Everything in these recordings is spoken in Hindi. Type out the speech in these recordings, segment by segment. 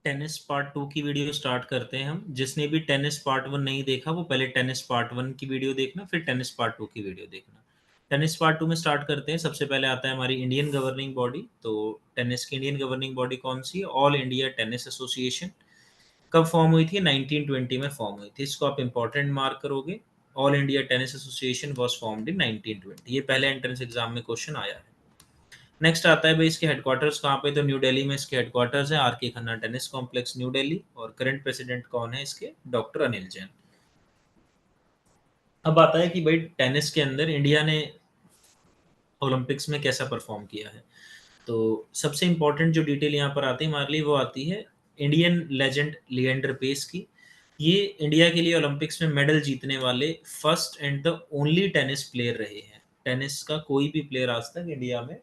टेनिस पार्ट 2 की वीडियो स्टार्ट करते हैं हम। जिसने भी टेनिस पार्ट 1 नहीं देखा वो पहले टेनिस पार्ट 1 की वीडियो देखना, फिर टेनिस पार्ट 2 की वीडियो देखना। टेनिस पार्ट 2 में स्टार्ट करते हैं। सबसे पहले आता है हमारी इंडियन गवर्निंग बॉडी। तो टेनिस की इंडियन गवर्निंग बॉडी कौन सी है? All India tennis association. कब फॉर्म हुई थी? 1920 में फॉर्म हुई थी। इसको आप इंपॉर्टेंट मार्क करोगे। All India tennis association was formed in 1920। ये पहले एंट्रेंस एग्जाम में क्वेश्चन आया है। नेक्स्ट आता है भाई इसके हेडक्वार्टर्स कहाँ पे? तो न्यू दिल्ली में इसके हेडक्वार्टर्स है, आर के Khanna tennis complex, new Delhi. और करंट प्रेसिडेंट कौन है इसके? डॉक्टर अनिल जैन। अब आता है कि भाई टेनिस के अंदर इंडिया ने ओलंपिक्स में कैसा परफॉर्म किया है। तो सबसे इंपॉर्टेंट जो डिटेल यहाँ पर आती है हमारे लिए वो आती है इंडियन लेजेंड लिएंडर पेस की। ये इंडिया के लिए ओलंपिक्स में मेडल जीतने वाले first and the only tennis player रहे हैं। टेनिस का कोई भी प्लेयर आज तक इंडिया में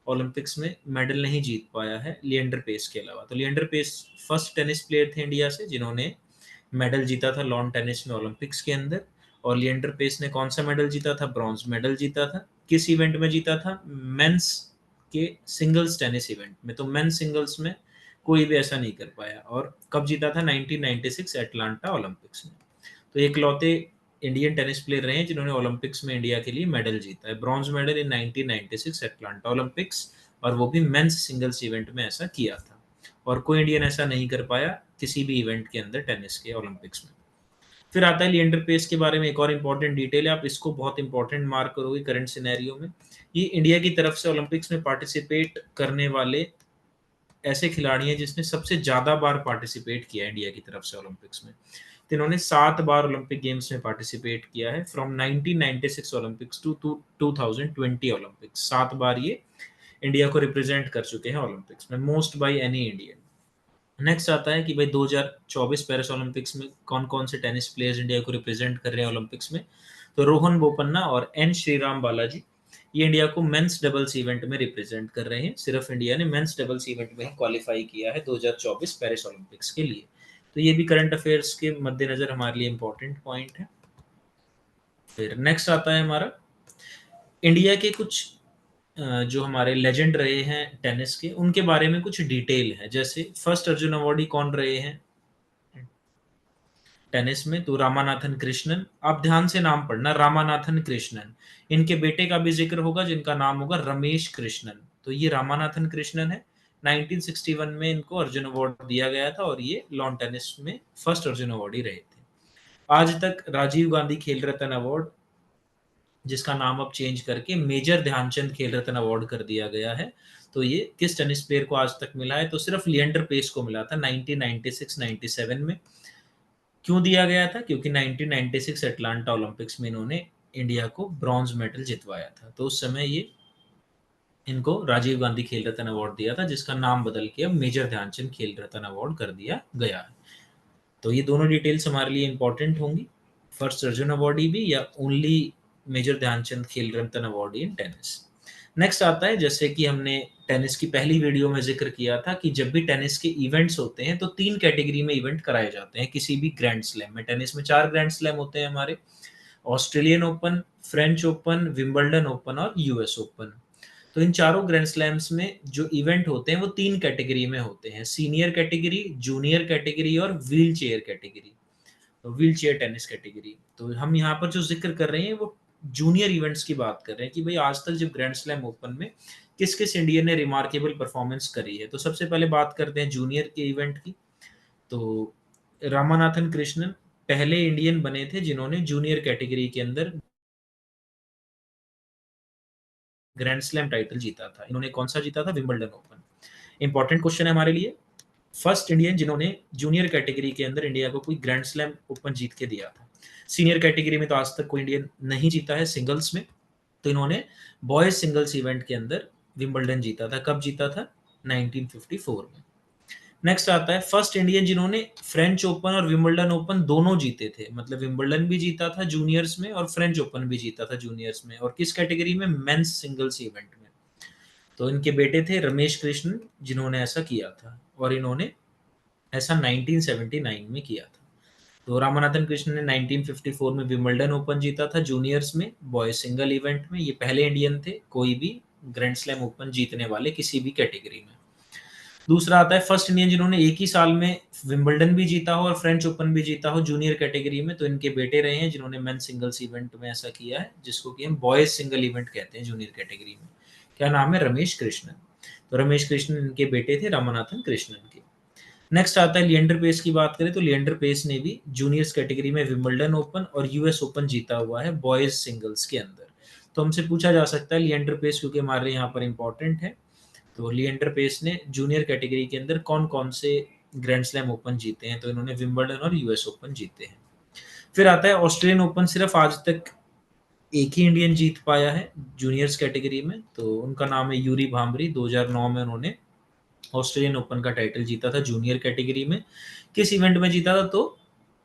ओलंपिक्स में मेडल नहीं जीत पाया है लिएंडर पेस के अलावा। तो Leander Paes first tennis player थे इंडिया से जिन्होंने मेडल जीता था लॉन टेनिस में ओलंपिक्स के अंदर। और लिएंडर पेस ने कौन सा मेडल जीता था? ब्रॉन्ज मेडल जीता था। किस इवेंट में जीता था? मेंस के सिंगल्स टेनिस इवेंट में। तो मेंस सिंगल्स में कोई भी ऐसा नहीं कर पाया। और कब जीता था? 1996 एटलांटा ओलंपिक्स में। तो इकलौते इंडियन टेनिस प्लेयर रहे हैं जिन्होंने ओलंपिक्स में इंडिया के लिए मेडल जीता है, bronze medal in 1996 Atlanta Olympics. और वो भी मेंस सिंगल्स इवेंट में ऐसा किया था। और कोई इंडियन ऐसा नहीं कर पाया किसी भी इवेंट के अंदर टेनिस के ओलंपिक्स में। फिर आता है लिएंडर पेस के बारे में एक और इम्पॉर्टेंट डिटेल है, आप इसको बहुत इंपॉर्टेंट मार्क करोगे करंट सिनेरियो में। ये इंडिया की तरफ से ओलंपिक्स में पार्टिसिपेट करने वाले ऐसे खिलाड़ी हैं जिसने सबसे ज्यादा बार पार्टिसिपेट किया है इंडिया की तरफ से ओलंपिक्स में। तो इन्होंने 7 बार ओलंपिक गेम्स में पार्टिसिपेट किया है फ्रॉम 1996 ओलंपिक्स टू 2020 ओलंपिक्स। 7 बार ये इंडिया को रिप्रेजेंट कर चुके हैं ओलंपिक्स में, most by any Indian. Next आता है कि भाई 2024 पेरिस ओलंपिक्स में कौन कौन से टेनिस प्लेयर्स इंडिया को रिप्रेजेंट कर रहे हैं ओलंपिक्स में। तो रोहन बोपन्ना और एन श्रीराम बालाजी ये इंडिया को मेंस डबल्स इवेंट में रिप्रेजेंट कर रहे हैं। सिर्फ इंडिया ने मेंस डबल्स इवेंट में ही क्वालिफाई किया है 2024 पेरिस ओलंपिक्स के लिए। तो ये भी करंट अफेयर्स के मद्देनजर हमारे लिए इंपॉर्टेंट पॉइंट है। फिर नेक्स्ट आता है हमारा इंडिया के कुछ जो हमारे लेजेंड रहे हैं टेनिस के उनके बारे में कुछ डिटेल है। जैसे फर्स्ट अर्जुन अवार्डी कौन रहे हैं टेनिस में? तो रामानाथन कृष्णन। आप ध्यान से नाम पढ़ना, रामानाथन कृष्णन। इनके बेटे का भी जिक्र होगा जिनका नाम होगा रमेश कृष्णन। तो ये रामानाथन कृष्णन है। 1961 में इनको अर्जुन अवार्ड दिया गया था और ये लॉन टेनिस में फर्स्ट अर्जुन अवार्ड ही रहे थे। आज तक राजीव गांधी खेल रत्न अवार्ड, जिसका नाम अब चेंज करके मेजर ध्यानचंद खेल रत्न अवार्ड कर दिया गया है, तो ये किस टेनिस प्लेयर को आज तक मिला है? तो सिर्फ लिएंडर पेस को मिला था 1996-97 में। क्यों दिया गया था? क्योंकि 1996 एटलांटा ओलंपिक्स में इन्होंने इंडिया को ब्रॉन्ज मेडल जितवाया था। तो उस समय ये इनको राजीव गांधी खेल रत्न अवार्ड दिया था, जिसका नाम बदल के अब मेजर ध्यानचंद खेल रत्न अवार्ड कर दिया गया है। तो ये दोनों डिटेल्स हमारे लिए इंपॉर्टेंट होंगी, फर्स्ट अर्जुन अवार्डी भी या ओनली मेजर ध्यानचंद खेल रत्न अवार्डी इन टेनिस। नेक्स्ट आता है जैसे कि हमने टेनिस की पहली वीडियो में जिक्र किया था कि जब भी टेनिस के इवेंट्स होते हैं तो 3 कैटेगरी में इवेंट कराए जाते हैं किसी भी ग्रैंड स्लैम में। टेनिस में 4 ग्रैंड स्लैम होते हैं हमारे, Australian open, French open, Wimbledon open और यूएस ओपन। तो इन चारों ग्रैंड स्लैम्स में जो इवेंट होते हैं वो 3 कैटेगरी में होते हैं, सीनियर कैटेगरी, जूनियर कैटेगरी और व्हील चेयर कैटेगरी। तो व्हील चेयर टेनिस कैटेगरी। तो हम यहाँ पर जो जिक्र कर रहे हैं वो जूनियर इवेंट्स की बात कर रहे हैं कि भाई आज तक जब ग्रैंड स्लैम ओपन में किस किस इंडियन ने रिमार्केबल परफॉर्मेंस करी है। तो सबसे पहले बात करते हैं जूनियर के इवेंट की। तो रामानाथन कृष्णन पहले इंडियन बने थे जिन्होंने जूनियर कैटेगरी के अंदर ग्रैंड स्लैम टाइटल जीता था। इन्होंने कौन सा जीता था? Wimbledon open. इंपॉर्टेंट क्वेश्चन है हमारे लिए, फर्स्ट इंडियन जिन्होंने जूनियर कैटेगरी के अंदर इंडिया को कोई ग्रैंड स्लैम ओपन जीत के दिया था। सीनियर कैटेगरी में तो आज तक कोई इंडियन नहीं जीता है सिंगल्स में। तो इन्होंने बॉयज सिंगल्स इवेंट के अंदर विंबलडन जीता था। कब जीता था? 1954 में। नेक्स्ट आता है फर्स्ट इंडियन जिन्होंने फ्रेंच ओपन और विंबलडन ओपन दोनों जीते थे, मतलब विंबलडन भी जीता था जूनियर्स में और फ्रेंच ओपन भी जीता था जूनियर्स में। और किस कैटेगरी में? मेंस सिंगल्स इवेंट में। तो इनके बेटे थे रमेश कृष्णन जिन्होंने ऐसा किया था और इन्होंने ऐसा 1979 में किया था। तो रामानाथन कृष्णन ने 1954 में विंबलडन ओपन जीता था जूनियर्स में बॉयज सिंगल इवेंट में। ये पहले इंडियन थे कोई भी ग्रैंड स्लैम ओपन जीतने वाले किसी भी कैटेगरी में। दूसरा आता है फर्स्ट इंडियन जिन्होंने एक ही साल में विंबलडन भी जीता हो और फ्रेंच ओपन भी जीता हो जूनियर कैटेगरी में, तो इनके बेटे रहे हैं जिन्होंने मेन सिंगल्स इवेंट में ऐसा किया है, जिसको कि हम बॉयज सिंगल इवेंट कहते हैं जूनियर कैटेगरी में। क्या नाम है? रमेश कृष्णन। तो रमेश कृष्णन इनके बेटे थे रामानाथन कृष्णन के। नेक्स्ट आता है लिएंडर पेस की बात करें तो लिएंडर पेस ने भी जूनियर्स कैटेगरी में विंबलडन ओपन और यूएस ओपन जीता हुआ है बॉयज सिंगल्स के अंदर। तो हमसे पूछा जा सकता है लिएंडर पेस, क्योंकि हमारे यहाँ पर इंपॉर्टेंट है, तो लिएंडर पेस ने जूनियर कैटेगरी के अंदर कौन कौन से ग्रैंड स्लैम ओपन जीते हैं, तो इन्होंने विंबलडन और यूएस ओपन जीते हैं। फिर आता है ऑस्ट्रेलियन ओपन, सिर्फ आज तक एक ही इंडियन जीत पाया है जूनियर्स कैटेगरी में, तो उनका नाम है यूरी भांबरी। 2009 में उन्होंने ऑस्ट्रेलियन ओपन का टाइटल जीता था जूनियर कैटेगरी में। किस इवेंट में जीता था? तो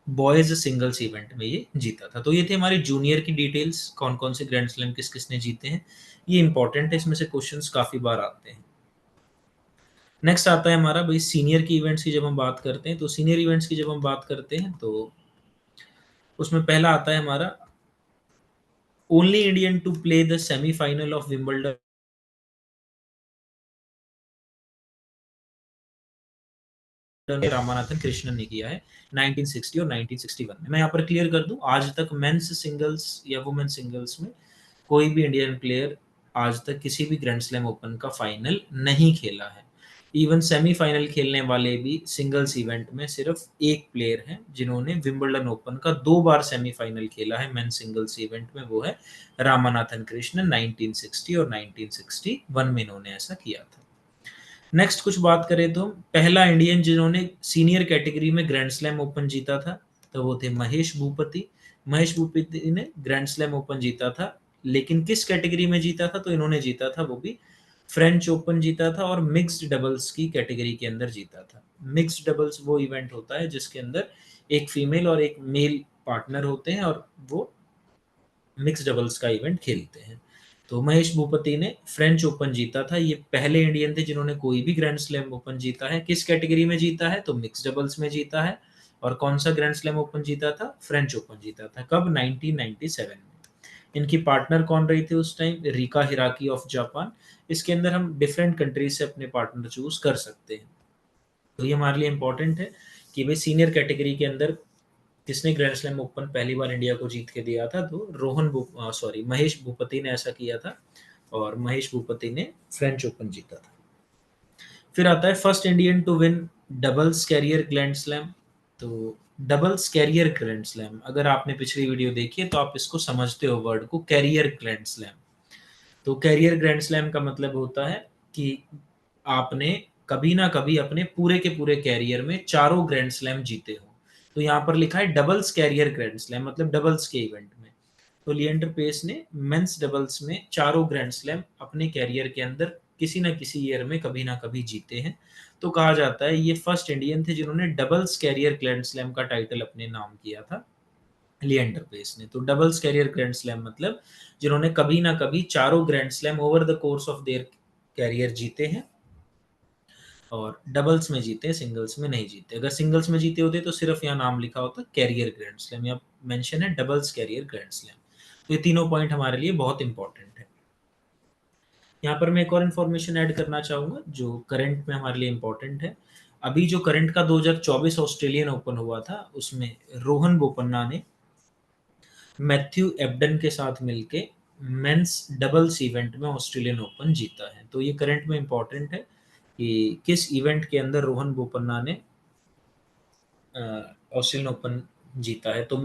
बॉयज सिंगल्स इवेंट में ये जीता था। तो ये थे हमारी जूनियर की डिटेल्स, कौन कौन से ग्रैंड स्लैम किस किसने जीते हैं, ये इंपॉर्टेंट है, इसमें से क्वेश्चंस काफी बार आते हैं। नेक्स्ट आता है हमारा भाई सीनियर की इवेंट्स की जब हम बात करते हैं, तो सीनियर इवेंट्स की जब हम बात करते हैं तो उसमें पहला आता है हमारा only Indian to play the semifinal of Wimbledon Ramanathan Krishnan ने किया है 1960 और 1961 में। मैं यहाँ पर क्लियर कर दूं, आज तक मेंस सिंगल्स या वुमेन सिंगल्स में कोई भी इंडियन प्लेयर आज तक किसी भी ग्रैंड स्लैम ओपन का फाइनल नहीं खेला है। इवन सेमीफाइनल खेलने वाले भी सिंगल्स इवेंट में सिर्फ एक प्लेयर है जिन्होंने विंबलडन ओपन का 2 बार सेमीफाइनल खेला है मेन सिंगल्स इवेंट में, वो है रामानाथन कृष्णन। 1960 और 1961 में इन्होंने ऐसा किया था। नेक्स्ट कुछ बात करें तो पहला इंडियन जिन्होंने सीनियर कैटेगरी में ग्रैंड स्लैम ओपन जीता था, तो वो थे महेश भूपति। महेश भूपति ने ग्रैंड स्लैम ओपन जीता था, लेकिन किस कैटेगरी में जीता था? तो इन्होंने जीता था वो भी फ्रेंच ओपन जीता था और मिक्स्ड डबल्स की कैटेगरी के अंदर जीता था। मिक्स्ड डबल्स वो इवेंट होता है जिसके अंदर एक फीमेल और एक मेल पार्टनर होते हैं और वो मिक्स डबल्स का इवेंट खेलते हैं। तो महेश भूपति ने फ्रेंच ओपन जीता था, ये पहले इंडियन थे जिन्होंने कोई भी ग्रैंड स्लैम ओपन जीता है। किस कैटेगरी में जीता है? तो मिक्स डबल्स में जीता है। और कौन सा ग्रैंड स्लैम ओपन जीता था? फ्रेंच ओपन जीता था। कब? 1997 में। इनकी पार्टनर कौन रही थी उस time? Rika Hiraki of Japan. इसके अंदर हम डिफरेंट कंट्रीज से अपने पार्टनर चूज कर सकते हैं। तो ये हमारे लिए इंपॉर्टेंट है कि भाई सीनियर कैटेगरी के अंदर किसने ग्रैंड स्लैम ओपन पहली बार इंडिया को जीत के दिया था? तो महेश भूपति ने ऐसा किया था और महेश भूपति ने फ्रेंच ओपन जीता था। फिर आता है first Indian to win doubles career grand slam. तो डबल्स कैरियर ग्रैंड स्लैम, अगर आपने पिछली वीडियो देखी है तो आप इसको समझते हो वर्ड को, कैरियर ग्रैंड स्लैम। तो कैरियर ग्रैंड स्लैम का मतलब होता है कि आपने कभी ना कभी अपने पूरे के पूरे कैरियर में चारों ग्रैंड स्लैम जीते हो। तो यहाँ पर लिखा है डबल्स कैरियर ग्रैंड स्लैम, मतलब डबल्स के इवेंट में। तो लिएंडर पेस ने मेंस डबल्स में चारों ग्रैंड स्लैम अपने कैरियर के अंदर किसी ना किसी ईयर में कभी ना कभी जीते हैं। तो कहा जाता है ये फर्स्ट इंडियन थे जिन्होंने डबल्स कैरियर ग्रैंड स्लैम का टाइटल अपने नाम किया था, लिएंडर पेस ने। तो डबल्स कैरियर ग्रैंड स्लैम मतलब जिन्होंने कभी ना कभी चारों grand slam over the course of their career जीते हैं और डबल्स में जीते, सिंगल्स में नहीं जीते। अगर सिंगल्स में जीते होते तो सिर्फ यहाँ नाम लिखा होता कैरियर ग्रैंड स्लैम, यहाँ मेंशन है डबल्स कैरियर ग्रैंड स्लैम। तो ये तीनों पॉइंट हमारे लिए बहुत इंपॉर्टेंट है। यहाँ पर मैं एक और इन्फॉर्मेशन ऐड करना चाहूंगा जो करंट में हमारे लिए इंपॉर्टेंट है। अभी जो करंट का 2024 ऑस्ट्रेलियन ओपन हुआ था उसमें रोहन बोपन्ना ने मैथ्यू एब्डन के साथ मिलके मेंस डबल्स इवेंट में ऑस्ट्रेलियन ओपन जीता है। तो ये करंट में इंपॉर्टेंट है कि किस इवेंट के अंदर रोहन बोपन्ना ने ऑस्ट्रेलियन ओपन जीता है। तो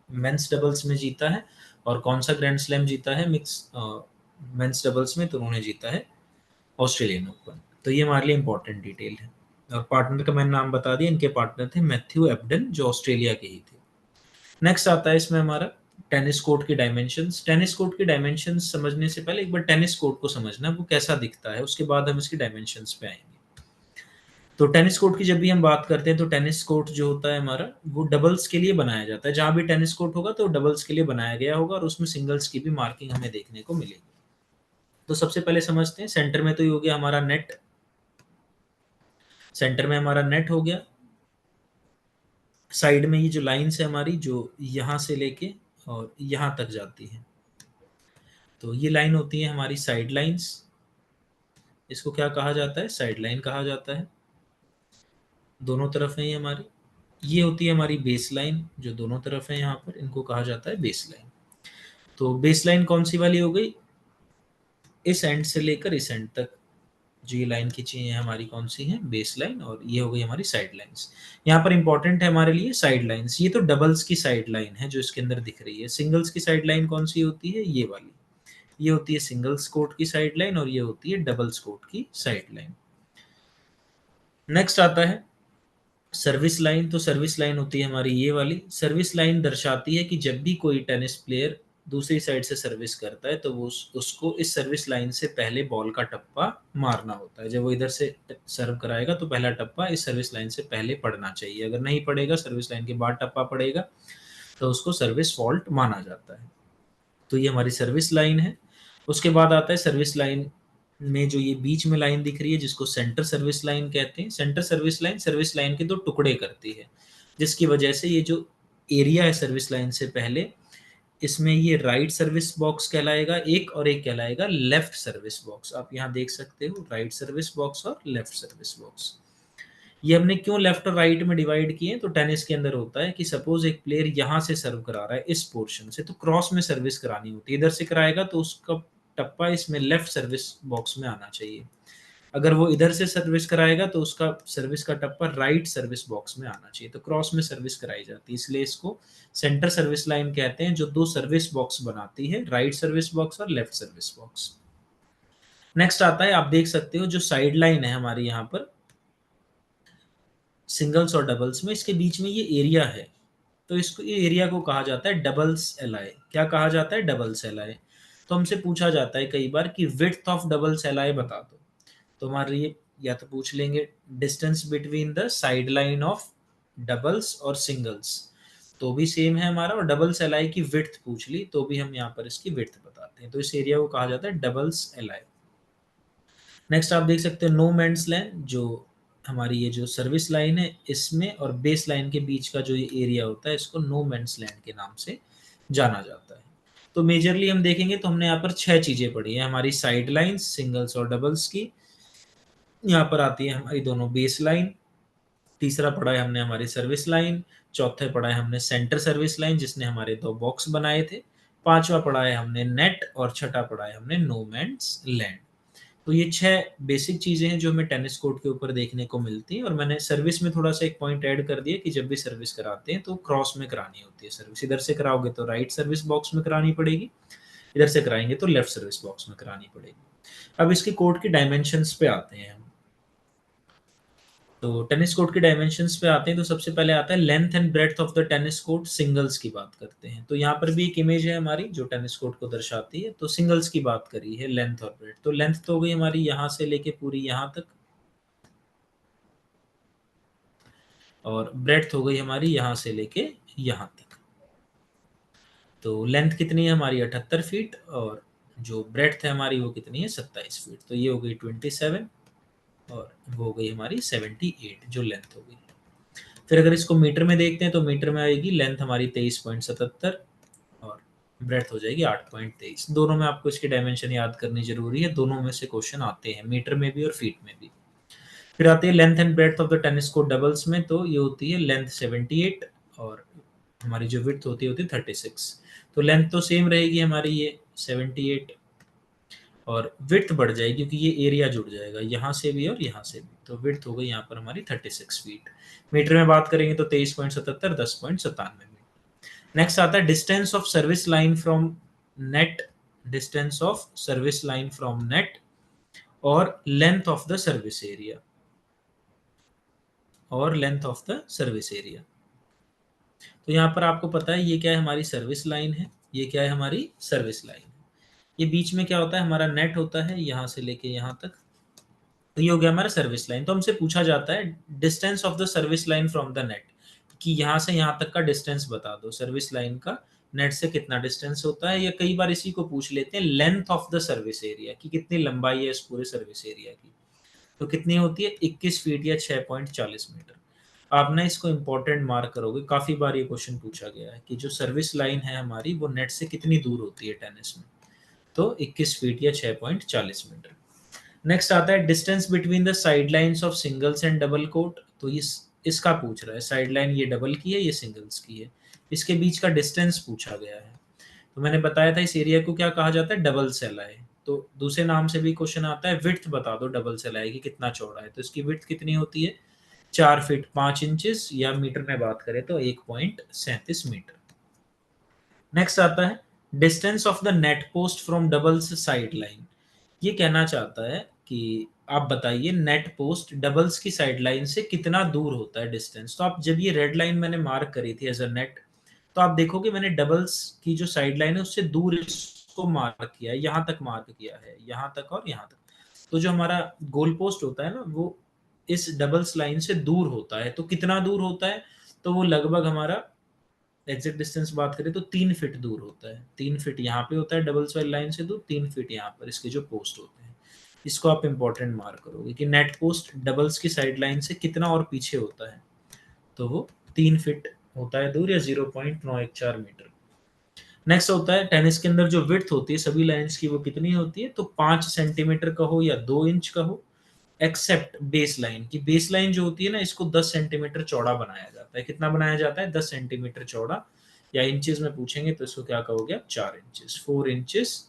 मेंस डबल्स में जीता है। और कौन सा ग्रैंड स्लैम जीता है मिक्स मेंस डबल्स में? तो उन्होंने जीता है ऑस्ट्रेलियन ओपन। तो ये हमारे लिए इंपॉर्टेंट डिटेल है। और पार्टनर का मैंने नाम बता दिया, इनके पार्टनर थे मैथ्यू एब्डन जो ऑस्ट्रेलिया के ही थे। नेक्स्ट आता है इसमें हमारा टेनिस कोर्ट की डायमेंशंस। टेनिस कोर्ट की डायमेंशंस समझने से पहले एक बार टेनिस कोर्ट को समझना वो कैसा दिखता है, उसके बाद हम इसकी डायमेंशंस पे आएंगे। तो टेनिस कोर्ट की जब भी हम बात करते हैं तो टेनिस कोर्ट जो होता है हमारा वो डबल्स के लिए बनाया जाता है। जहां भी टेनिस कोर्ट होगा तो डबल्स के लिए बनाया गया होगा और उसमें सिंगल्स की भी मार्किंग हमें देखने को मिलेगी। तो सबसे पहले समझते हैं, सेंटर में तो ये हो गया हमारा नेट। सेंटर में हमारा नेट हो गया। साइड में ये जो लाइन्स है हमारी जो यहाँ से लेके और यहाँ तक जाती है, तो ये लाइन होती है हमारी साइड लाइन्स। इसको क्या कहा जाता है? साइड लाइन कहा जाता है। दोनों तरफ है ये हमारी। ये होती है हमारी बेस लाइन, जो दोनों तरफ है यहाँ पर, इनको कहा जाता है बेस लाइन। तो बेस लाइन कौन सी वाली हो गई? इस एंड से लेकर इस एंड तक जो ये लाइन खींची है हमारी कौन सी है? Base line. और ये हो गई हमारी साइड लाइंस। यहाँ पर इंपॉर्टेंट है हमारे लिए साइड लाइंस। ये तो डबल्स की साइड लाइन है जो इसके अंदर दिख रही है। सिंगल्स की साइड लाइन कौन सी होती है? ये वाली। ये होती है सिंगल्स कोट की साइड लाइन और ये होती है डबल्स कोट की साइड लाइन। नेक्स्ट आता है सर्विस लाइन। तो सर्विस लाइन होती है हमारी ये वाली। सर्विस लाइन दर्शाती है कि जब भी कोई टेनिस प्लेयर दूसरी साइड से सर्विस करता है तो वो उसको इस सर्विस लाइन से पहले बॉल का टप्पा मारना होता है। जब वो इधर से सर्व कराएगा तो पहला टप्पा इस सर्विस लाइन से पहले पड़ना चाहिए। अगर नहीं पड़ेगा, सर्विस लाइन के बाद टप्पा पड़ेगा, तो उसको सर्विस फॉल्ट माना जाता है। तो ये हमारी सर्विस लाइन है। उसके बाद आता है सर्विस लाइन में जो ये बीच में लाइन दिख रही है जिसको सेंटर सर्विस लाइन कहते हैं। सेंटर सर्विस लाइन के दो टुकड़े करती है, जिसकी वजह से ये जो एरिया है सर्विस लाइन से पहले, इसमें ये राइट सर्विस बॉक्स कहलाएगा एक, और एक कहलाएगा लेफ्ट सर्विस बॉक्स। आप यहाँ देख सकते हो राइट सर्विस बॉक्स और लेफ्ट सर्विस बॉक्स। ये हमने क्यों लेफ्ट और राइट में डिवाइड किए? तो टेनिस के अंदर होता है कि सपोज एक प्लेयर यहाँ से सर्व करा रहा है इस पोर्शन से, तो क्रॉस में सर्विस करानी होती है। इधर से कराएगा तो उसका टप्पा इसमें लेफ्ट सर्विस बॉक्स में आना चाहिए। अगर वो इधर से सर्विस कराएगा तो उसका सर्विस का टप्पा राइट सर्विस बॉक्स में आना चाहिए। तो क्रॉस में सर्विस कराई जाती है, इसलिए इसको सेंटर सर्विस लाइन कहते हैं, जो दो सर्विस बॉक्स बनाती है, राइट सर्विस बॉक्स और लेफ्ट सर्विस बॉक्स। नेक्स्ट आता है, आप देख सकते हो जो साइड लाइन है हमारी यहाँ पर सिंगल्स और डबल्स में, इसके बीच में ये एरिया है, तो इसको ये एरिया को कहा जाता है डबल्स एलआई। क्या कहा जाता है? डबल्स एलआई। तो हमसे पूछा जाता है कई बार कि विड्थ ऑफ डबल्स एलआई बता दो, तो हमारे लिए या तो पूछ लेंगे distance between the side line of doubles और सिंगल्स, तो भी सेम है हमारा। और डबल्स एलआई की विड्थ पूछ ली तो भी हम यहाँ पर इसकी विड्थ बताते हैं। तो इस एरिया को कहा जाता है डबल्स एलआई। नेक्स्ट आप देख सकते हो नो मैंस लैंड, जो हमारी ये जो सर्विस लाइन है इसमें और बेस लाइन के बीच का जो ये एरिया होता है, इसको नो मैंस लैंड के नाम से जाना जाता है। तो मेजरली हम देखेंगे तो हमने यहाँ पर 6 चीजें पढ़ी है हमारी साइड लाइन्स सिंगल्स और डबल्स की। यहाँ पर आती है हमारी दोनों बेस लाइन, तीसरा पढ़ा है हमने हमारी सर्विस लाइन, चौथे पढ़ा है हमने सेंटर सर्विस लाइन जिसने हमारे 2 बॉक्स बनाए थे, पांचवा पढ़ा है हमने नेट, और छठा पढ़ा है हमने नो मैंस लैंड। तो ये 6 बेसिक चीज़ें हैं जो हमें टेनिस कोर्ट के ऊपर देखने को मिलती हैं। और मैंने सर्विस में थोड़ा-सा एक पॉइंट ऐड कर दिया कि जब भी सर्विस कराते हैं तो क्रॉस में करानी होती है सर्विस। इधर से कराओगे तो राइट सर्विस बॉक्स में करानी पड़ेगी, इधर से कराएँगे तो लेफ्ट सर्विस बॉक्स में करानी पड़ेगी। अब इसके कोर्ट के डायमेंशंस पे आते हैं हम। तो टेनिस कोर्ट के डायमेंशंस पे आते हैं तो सबसे पहले आता है length and breadth of the tennis court. Singles की बात करते हैं तो यहाँ पर भी एक इमेज है हमारी जो टेनिस कोर्ट को दर्शाती है। तो सिंगल्स की बात करी है लेंथ और ब्रेड्थ, तो लेंथ तो हो गई हमारी यहाँ से लेके पूरी यहाँ तक, और ब्रेड्थ हो गई हमारी यहाँ से लेके यहाँ तक। तो लेंथ कितनी है हमारी 78 फीट, और जो ब्रेड्थ है हमारी वो कितनी है 27 फीट। तो ये हो गई 27 और वो हो गई हमारी 78 जो लेंथ हो गई। फिर अगर इसको मीटर में देखते हैं तो मीटर में आएगी लेंथ हमारी 23.77 और ब्रेड्थ हो जाएगी 8.23। दोनों में आपको इसके डायमेंशन याद करनी जरूरी है, दोनों में से क्वेश्चन आते हैं, मीटर में भी और फीट में भी। फिर आती है length and breadth of the tennis court doubles में, तो ये होती है लेंथ 78 और हमारी जो विड्थ होती है 36। तो लेंथ तो सेम रहेगी हमारी ये 78, और विड्थ बढ़ जाएगी क्योंकि ये एरिया जुड़ जाएगा यहाँ से भी और यहाँ से भी। तो विड्थ हो गई यहाँ पर हमारी 36 फीट। मीटर में बात करेंगे तो 23.77, 10.97 मीटर। नेक्स्ट आता है distance of service line from net, distance of service line from net और length of the service area, और length of the service area. तो यहाँ पर आपको पता है ये क्या है? हमारी सर्विस लाइन है। ये क्या है? हमारी सर्विस लाइन है। ये बीच में क्या होता है? हमारा नेट होता है यहाँ से लेके यहाँ तक। तो ये हो गया हमारा सर्विस लाइन। तो हमसे पूछा जाता है distance of the service line from the net, कि यहाँ से यहाँ तक का डिस्टेंस बता दो। सर्विस लाइन का नेट से कितना डिस्टेंस होता है, या कई बार इसी को पूछ लेते हैं length of the service area, कि कितनी लंबाई है इस पूरे सर्विस एरिया की। तो कितनी होती है? 21 फीट या 6.40 मीटर। आप ना इसको इंपॉर्टेंट मार्क करोगे, काफी बार ये क्वेश्चन पूछा गया है कि जो सर्विस लाइन है हमारी वो नेट से कितनी दूर होती है टेनिस में। तो 21 फीट या 6.40 मीटर। नेक्स्ट आता है distance between the side lines of singles and double court. तो इसका पूछ रहा है, साइड लाइन ये डबल की है, ये सिंगल्स की है, इसके बीच का डिस्टेंस पूछा गया है। तो मैंने बताया था इस एरिया को क्या कहा जाता है, डबल सेलाई। तो दूसरे नाम से भी क्वेश्चन आता है, विड्थ बता दो डबल सेलाई की कितना चौड़ा है, तो इसकी विड्थ कितनी होती है, 4 फीट 5 इंचेस, या मीटर में बात करें तो 1.37 मीटर। नेक्स्ट आता है distance of the net post from doubles side line. ये कहना चाहता है कि आप बताइए नेट पोस्ट डबल्स की साइड लाइन से कितना दूर होता है डिस्टेंस। तो आप जब ये रेड लाइन मैंने मार्क करी थी एज अ नेट, तो आप देखोगे मैंने डबल्स की जो साइड लाइन है उससे दूर इसको मार्क किया है, यहाँ तक मार्क किया है, यहाँ तक और यहाँ तक। तो जो हमारा गोल पोस्ट होता है ना, वो इस डबल्स लाइन से दूर होता है। तो कितना दूर होता है, तो वो लगभग हमारा एग्जैक्ट डिस्टेंस बात करें तो 3 फीट दूर होता है। 3 फीट यहाँ पे होता है डबल्स वाली लाइन से दूर, 3 फीट यहाँ पर इसके जो पोस्ट होते हैं। इसको आप इंपॉर्टेंट मार्क करोगे कि नेट पोस्ट डबल्स की साइड लाइन से कितना और पीछे होता है, तो वो 3 फीट होता है दूर, या 0.914 मीटर। नेक्स्ट होता है टेनिस के अंदर जो विड्थ होती है सभी लाइंस की, वो कितनी होती है, तो 5 सेंटीमीटर कहो या 2 इंच कहो, एक्सेप्ट बेस लाइन की। बेस लाइन जो होती है ना, इसको 10 सेंटीमीटर चौड़ा बनाया जाता है। कितना बनाया जाता है, 10 सेंटीमीटर चौड़ा, या इंचेस में पूछेंगे तो इसको क्या कहोगे आप, 4 इंचेस, 4 इंचेस।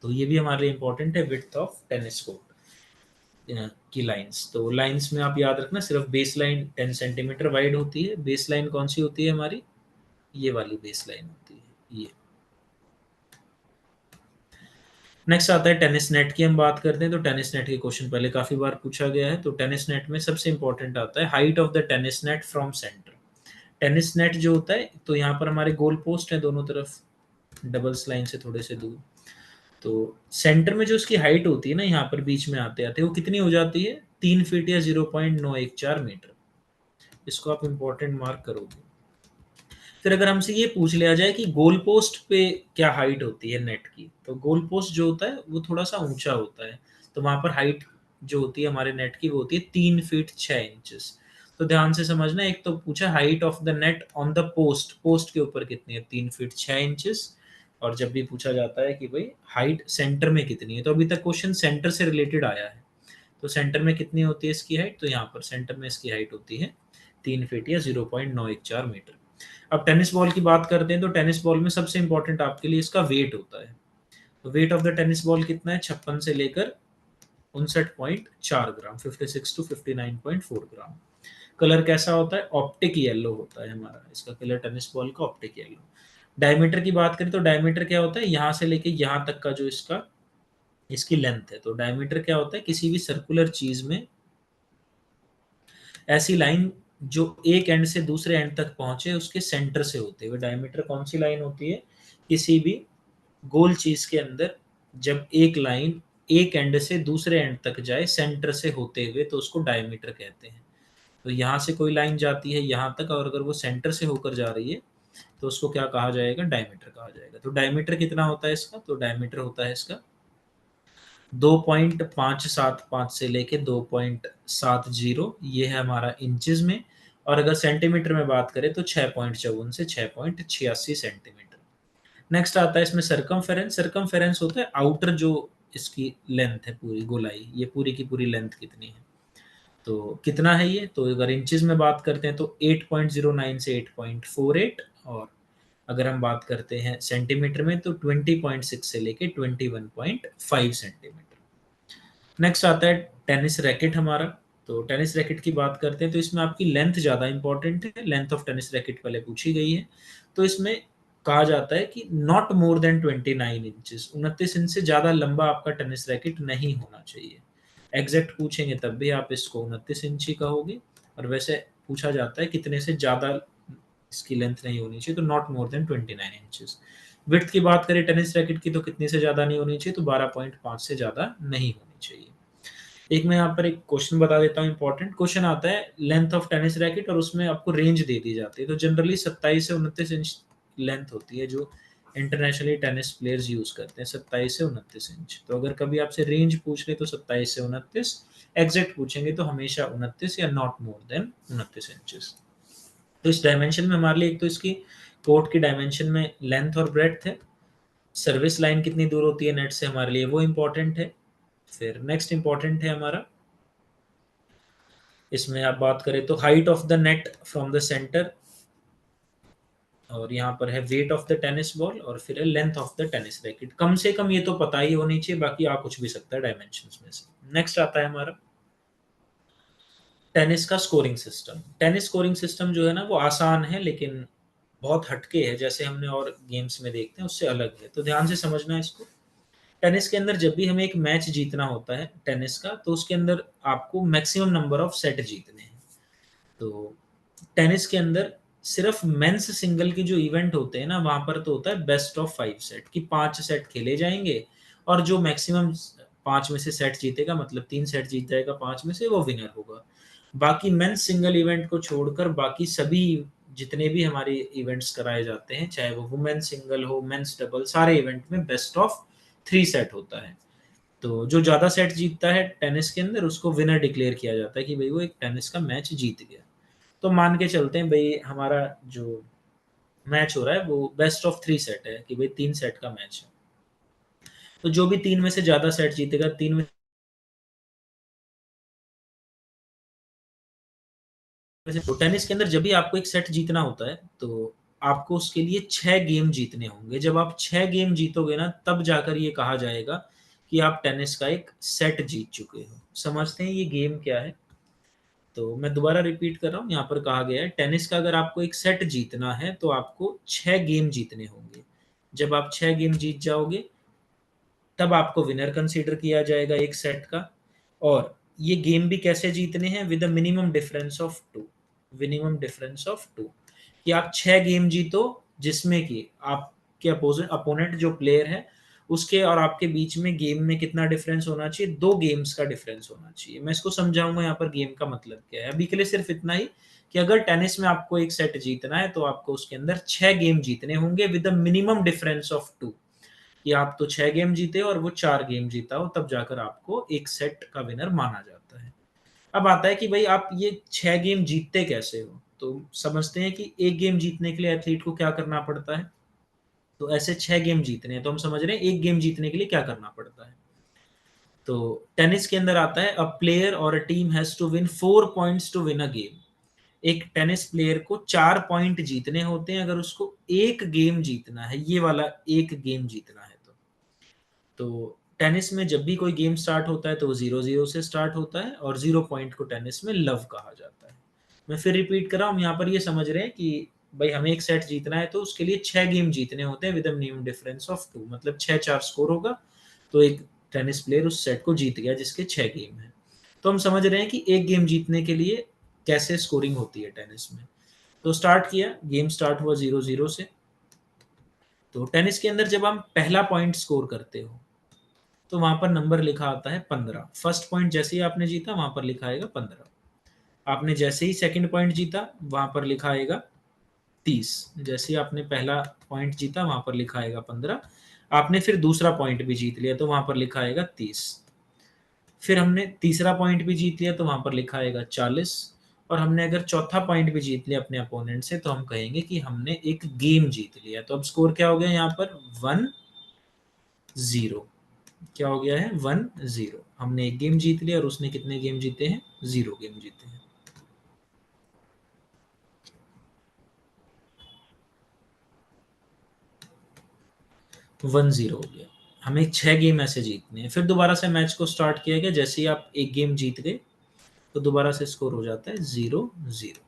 तो ये भी हमारे लिए इंपॉर्टेंट है, विड्थ ऑफ टेनिस कोर्ट की लाइंस। तो लाइंस में आप याद रखना, सिर्फ बेस लाइन 10 सेंटीमीटर वाइड होती है। बेस लाइन कौन सी होती है हमारी, ये वाली बेस लाइन होती है ये। नेक्स्ट आता है टेनिस नेट की हम बात करते हैं। तो टेनिस नेट के क्वेश्चन पहले काफी बार पूछा गया है। तो टेनिस नेट में सबसे इंपॉर्टेंट आता है height of the tennis net from centre. Tennis net जो होता है, तो यहाँ पर हमारे गोल पोस्ट है दोनों तरफ डबल्स लाइन से थोड़े से दूर। तो सेंटर में जो उसकी हाइट होती है ना, यहाँ पर बीच में आते आते वो कितनी हो जाती है, 3 फीट या 0.914 मीटर। इसको आप इंपॉर्टेंट मार्क करोगे। फिर अगर हमसे ये पूछ लिया जाए कि गोल पोस्ट पे क्या हाइट होती है नेट की, तो गोल पोस्ट जो होता है वो थोड़ा सा ऊंचा होता है। तो वहां पर हाइट जो होती है हमारे नेट की, वो होती है 3 फीट 6 इंचेस। तो ध्यान से समझना, एक तो पूछा height of the net on the post, post के ऊपर कितनी है, 3 फीट 6 इंचेस। और जब भी पूछा जाता है कि भाई हाइट सेंटर में कितनी है, तो अभी तक क्वेश्चन सेंटर से रिलेटेड आया है। तो सेंटर में कितनी होती है इसकी हाइट, तो यहाँ पर सेंटर में इसकी हाइट होती है 3 फीट या 0.914 मीटर। अब टेनिस बॉल की बात करते हैं। तो टेनिस बॉल में सबसे इंपॉर्टेंट आपके लिए इसका वेट होता है। तो wait of the tennis ball कितना है, 56 से लेकर 59.4 ग्राम, 56 to 59.4 ग्राम। कलर कैसा होता है, ऑप्टिक येलो होता है हमारा इसका कलर, टेनिस बॉल का ऑप्टिक येलो। डायमीटर की बात करें तो डायमीटर क्या होता है, यहाँ से लेके यहाँ तक का जो इसका इसकी लेंथ है। तो डायमीटर क्या होता है, किसी भी सर्कुलर चीज में ऐसी लाइन जो एक एंड से दूसरे एंड तक पहुंचे उसके सेंटर से होते हुए, डायमीटर कौन सी लाइन होती है, किसी भी गोल चीज के अंदर जब एक लाइन एक एंड से दूसरे एंड तक जाए सेंटर से होते हुए, तो उसको डायमीटर कहते हैं। तो यहाँ से कोई लाइन जाती है यहाँ तक, और अगर वो सेंटर से होकर जा रही है तो उसको क्या कहा जाएगा, डायमीटर कहा जाएगा। तो डायमीटर कितना होता है इसका, तो डायमीटर होता है इसका 2.575 से लेके 2.70, ये है हमारा इंचेस में। और अगर सेंटीमीटर में बात करें तो 6.54 से 6.86 सेंटीमीटर। नेक्स्ट आता है इसमें सरकमफेरेंस। सरकमफेरेंस होता है आउटर जो इसकी लेंथ है पूरी गोलाई, ये पूरी की पूरी लेंथ कितनी है, तो कितना है ये, तो अगर इंचेस में बात करते हैं तो 8.09 से 8.48। और अगर हम बात करते हैं सेंटीमीटर में तो 20.6 से लेके 21.5 सेंटीमीटर। नेक्स्ट आता है टेनिस रैकेट हमारा। तो टेनिस रैकेट की बात करते हैं तो इसमें आपकी लेंथ ज़्यादा इंपॉर्टेंट है, लेंथ ऑफ टेनिस रैकेट पहले पूछी गई है। तो इसमें कहा जाता है कि not more than 29 inches, 29 inch से ज़्यादा लंबा आपका टेनिस रैकेट नहीं होना चाहिए। एग्जैक्ट पूछेंगे तब भी आप इसको 29 इंच ही कहोगे, और वैसे पूछा जाता है कितने से ज़्यादा इसकी लेंथ नहीं होनी चाहिए, तो not more than 29 inches. Width की बात करें टेनिस रैकेट की, तो कितने से ज़्यादा नहीं होनी चाहिए, तो 12.5 से ज़्यादा नहीं होनी चाहिए। एक मैं यहाँ पर एक क्वेश्चन बता देता हूँ, इंपॉर्टेंट क्वेश्चन आता है लेंथ ऑफ टेनिस रैकेट, और उसमें आपको रेंज दे दी जाती है। तो जनरली 27 से 29 इंच लेंथ होती है जो इंटरनेशनली टेनिस प्लेयर्स यूज करते हैं, 27 से 29 इंच। तो अगर कभी आपसे रेंज पूछ ले तो 27 से 29, एग्जैक्ट पूछेंगे तो हमेशा 29 या नॉट मोर देन 29 इंचेस। तो इस डायमेंशन में हमारे लिए एक तो इसकी कोर्ट की डायमेंशन में लेंथ और ब्रेड्थ है, सर्विस लाइन कितनी दूर होती है नेट से हमारे लिए वो इंपॉर्टेंट है। फिर नेक्स्ट इंपॉर्टेंट है हमारा इसमें आप बात करें तो height of the net from the centre, और यहाँ पर है weight of the tennis ball, और फिर है length of the tennis racket. कम से कम ये तो पता ही होनी चाहिए, बाकी आ कुछ भी सकता है डायमेंशंस में से। नेक्स्ट आता है हमारा टेनिस का scoring system. Tennis scoring system जो है ना वो आसान है, लेकिन बहुत हटके है, जैसे हमने और गेम्स में देखते हैं उससे अलग है, तो ध्यान से समझना है इसको। टेनिस के अंदर जब भी हमें एक मैच जीतना होता है टेनिस का, तो उसके अंदर आपको मैक्सिमम नंबर ऑफ सेट जीतने हैं। तो टेनिस के अंदर सिर्फ मेंस सिंगल के जो इवेंट होते हैं ना, वहां पर तो होता है बेस्ट ऑफ 5 सेट, कि 5 सेट खेले जाएंगे, और जो मैक्सिमम 5 में से सेट जीतेगा, मतलब 3 सेट जीत जाएगा 5 में से, वो विनर होगा। बाकी मेंस सिंगल इवेंट को छोड़कर बाकी सभी जितने भी हमारे इवेंट्स कराए जाते हैं, चाहे वो वुमेन सिंगल हो, मेंस डबल, सारे इवेंट में बेस्ट ऑफ 3 सेट होता है। तो जो ज्यादा सेट जीतता है टेनिस के अंदर, उसको विनर डिक्लेयर किया जाता है कि भाई वो एक टेनिस का मैच जीत गया। तो मान के चलते हैं भाई हमारा जो मैच हो रहा है वो बेस्ट ऑफ 3 सेट है, कि भाई 3 सेट का मैच है। तो जो भी 3 में से ज्यादा सेट जीतेगा, 3 में से तो टेनिस के अंदर जब भी आपको एक सेट जीतना होता है, तो आपको उसके लिए 6 गेम जीतने होंगे। जब आप 6 गेम जीतोगे ना, तब जाकर ये कहा जाएगा कि आप टेनिस का एक सेट जीत चुके हो। समझते हैं ये गेम क्या है? तो मैं दोबारा रिपीट कर रहा हूँ, यहाँ पर कहा गया है टेनिस का अगर आपको एक सेट जीतना है तो आपको 6 गेम जीतने होंगे। जब आप 6 गेम जीत जाओगे, तब आपको विनर कंसीडर किया जाएगा एक सेट का। और ये गेम भी कैसे जीतने हैं? With minimum difference of 2। Minimum difference of 2, कि आप 6 गेम जीतो, जिसमें कि आपके अपोजिट अपोनेंट जो प्लेयर है उसके और आपके बीच में गेम में कितना डिफरेंस होना चाहिए? 2 गेम्स का डिफरेंस होना चाहिए। मैं इसको समझाऊंगा यहाँ पर गेम का मतलब क्या है। अभी के लिए सिर्फ इतना ही, कि अगर टेनिस में आपको एक सेट जीतना है तो आपको उसके अंदर 6 गेम जीतने होंगे विद मिनिमम डिफरेंस ऑफ 2, कि आप तो 6 गेम जीते और वो 4 गेम जीता हो, तब जाकर आपको एक सेट का विनर माना जाता है। अब आता है कि भाई आप ये 6 गेम जीतते कैसे हो? तो समझते हैं कि एक गेम जीतने के लिए एथलीट को क्या करना पड़ता है। तो ऐसे 6 गेम जीतने हैं, तो हम समझ रहे हैं एक गेम जीतने के लिए क्या करना पड़ता है। तो टेनिस के अंदर आता है, अ प्लेयर और a team has to win 4 points to win a game. एक टेनिस प्लेयर को 4 पॉइंट जीतने होते हैं अगर उसको एक गेम जीतना है, ये वाला एक गेम जीतना है। तो टेनिस में जब भी कोई गेम स्टार्ट होता है तो वो 0-0 से स्टार्ट होता है, और 0 पॉइंट को टेनिस में लव कहा जाता है। मैं फिर रिपीट कर रहा हूँ, हम यहाँ पर ये समझ रहे हैं कि भाई हमें एक सेट जीतना है तो उसके लिए 6 गेम जीतने होते हैं विद मिनिमम डिफरेंस ऑफ 2, मतलब 6-4 स्कोर होगा, तो एक टेनिस प्लेयर उस सेट को जीत गया जिसके 6 गेम है। तो हम समझ रहे हैं कि एक गेम जीतने के लिए कैसे स्कोरिंग होती है टेनिस में। तो स्टार्ट किया, गेम स्टार्ट हुआ 0-0 से। तो टेनिस के अंदर जब हम पहला पॉइंट स्कोर करते हो, तो वहां पर नंबर लिखा आता है 15। फर्स्ट पॉइंट जैसे ही आपने जीता वहां पर लिखा आएगा 15। आपने जैसे ही सेकंड पॉइंट जीता वहां पर लिखा आएगा 30। जैसे ही आपने पहला पॉइंट जीता वहां पर लिखा आएगा 15। आपने फिर दूसरा पॉइंट भी जीत लिया तो वहां पर लिखा आएगा 30। फिर हमने तीसरा पॉइंट भी जीत लिया तो वहां पर लिखा आएगा 40। और हमने अगर चौथा पॉइंट भी जीत लिया अपने अपोनेंट से, तो हम कहेंगे कि हमने एक गेम जीत लिया। तो अब स्कोर क्या हो गया यहाँ पर? 1-0। क्या हो गया है? 1-0। हमने एक गेम जीत लिया और उसने कितने गेम जीते हैं? 0 गेम जीते हैं। 1-0 हो गया। हमें 6 गेम ऐसे जीतने हैं। फिर दोबारा से मैच को स्टार्ट किया गया, जैसे ही आप एक गेम जीत गए तो दोबारा से स्कोर हो जाता है 0-0।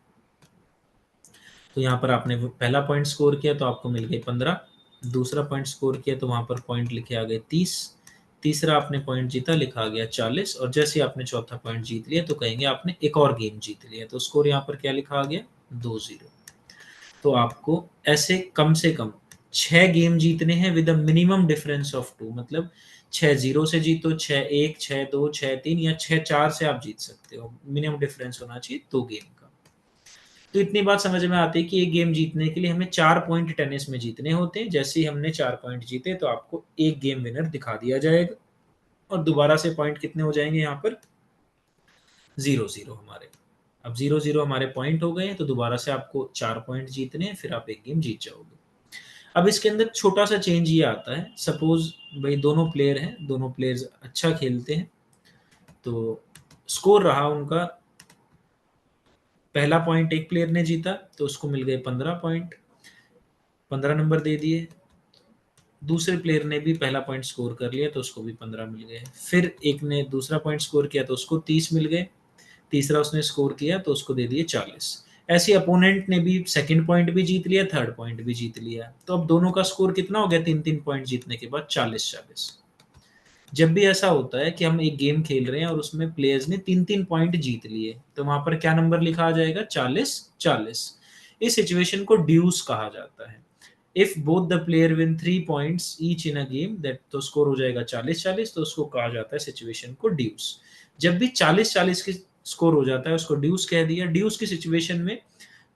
तो यहाँ पर आपने पहला पॉइंट स्कोर किया तो आपको मिल गए 15। दूसरा पॉइंट स्कोर किया तो वहां पर पॉइंट लिखे आ गए 30। तीसरा आपने पॉइंट जीता, लिखा आ गया 40। और जैसे ही आपने चौथा पॉइंट जीत लिया तो कहेंगे आपने एक और गेम जीत लिया, तो स्कोर यहाँ पर क्या लिखा आ गया? 2-0। तो आपको ऐसे कम से कम 6 गेम जीतने हैं विद मिनिमम डिफरेंस ऑफ 2, मतलब 6-0 से जीतो, 6-1, 6-2, 6-3 या 6-4 से आप जीत सकते हो। मिनिमम डिफरेंस होना चाहिए 2 गेम का। तो इतनी बात समझ में आती है कि एक गेम जीतने के लिए हमें 4 पॉइंट टेनिस में जीतने होते हैं। जैसे ही हमने 4 पॉइंट जीते तो आपको एक गेम विनर दिखा दिया जाएगा, और दोबारा से पॉइंट कितने हो जाएंगे यहाँ पर? 0-0 हमारे। अब 0-0 हमारे पॉइंट हो गए हैं, तो दोबारा से आपको 4 पॉइंट जीतने हैं, फिर आप एक गेम जीत जाओगे। अब इसके अंदर छोटा सा चेंज ये आता है, सपोज भाई दोनों प्लेयर हैं, दोनों प्लेयर्स अच्छा खेलते हैं, तो स्कोर रहा उनका पहला पॉइंट एक प्लेयर ने जीता तो उसको मिल गए 15 पॉइंट, 15 नंबर दे दिए। दूसरे प्लेयर ने भी पहला पॉइंट स्कोर कर लिया तो उसको भी 15 मिल गए। फिर एक ने दूसरा पॉइंट स्कोर किया तो उसको 30 मिल गए। तीसरा उसने स्कोर किया तो उसको दे दिए 40। ऐसे अपोनेंट ने भी सेकंड पॉइंट भी जीत लिया, थर्ड पॉइंट भी जीत लिया, तो अब दोनों का स्कोर कितना हो गया? 3-3 पॉइंट जीतने के बाद 40-40। जब भी ऐसा होता है कि हम एक गेम खेल रहे हैं और उसमें प्लेयर्स ने 3-3 पॉइंट जीत लिए, तो वहां पर क्या नंबर लिखा आ जाएगा? 40-40। इस सिचुएशन को ड्यूस कहा जाता है। If both the player win 3 points each in a game, that तो स्कोर हो जाएगा 40-40, तो उसको कहा जाता है सिचुएशन को ड्यूस। जब भी 40-40 की स्कोर हो जाता है उसको ड्यूस कह दिया। ड्यूस की सिचुएशन में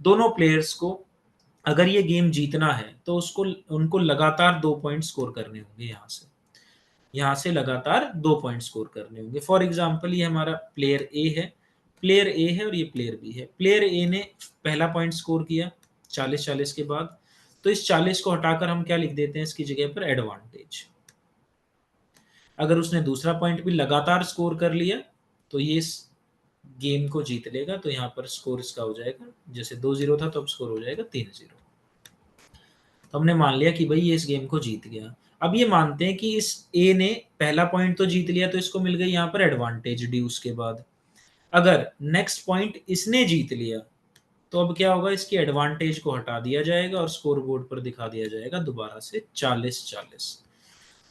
दोनों प्लेयर्स को अगर ये गेम जीतना है तो उसको उनको लगातार 2 पॉइंट स्कोर करने होंगे। यहाँ से लगातार 2 पॉइंट स्कोर करने होंगे। फॉर एग्जाम्पल ये हमारा प्लेयर ए है, प्लेयर ए है और ये प्लेयर बी है। प्लेयर ए ने पहला पॉइंट स्कोर किया 40-40 के बाद, तो इस 40 को हटाकर हम क्या लिख देते हैं इसकी जगह पर? एडवांटेज। अगर उसने दूसरा पॉइंट भी लगातार स्कोर कर लिया तो ये इस गेम को जीत लेगा, तो यहाँ पर स्कोर इसका हो जाएगा, जैसे 2-0 था तो अब स्कोर हो जाएगा 3-0। तो हमने मान लिया कि भाई ये इस गेम को जीत गया। अब ये मानते हैं कि इस ए ने पहला पॉइंट तो जीत लिया तो इसको मिल गई यहाँ पर एडवांटेज ड्यूस के बाद। अगर नेक्स्ट पॉइंट इसने जीत लिया तो अब क्या होगा? इसकी एडवांटेज को हटा दिया जाएगा और स्कोर बोर्ड पर दिखा दिया जाएगा दोबारा से 40-40।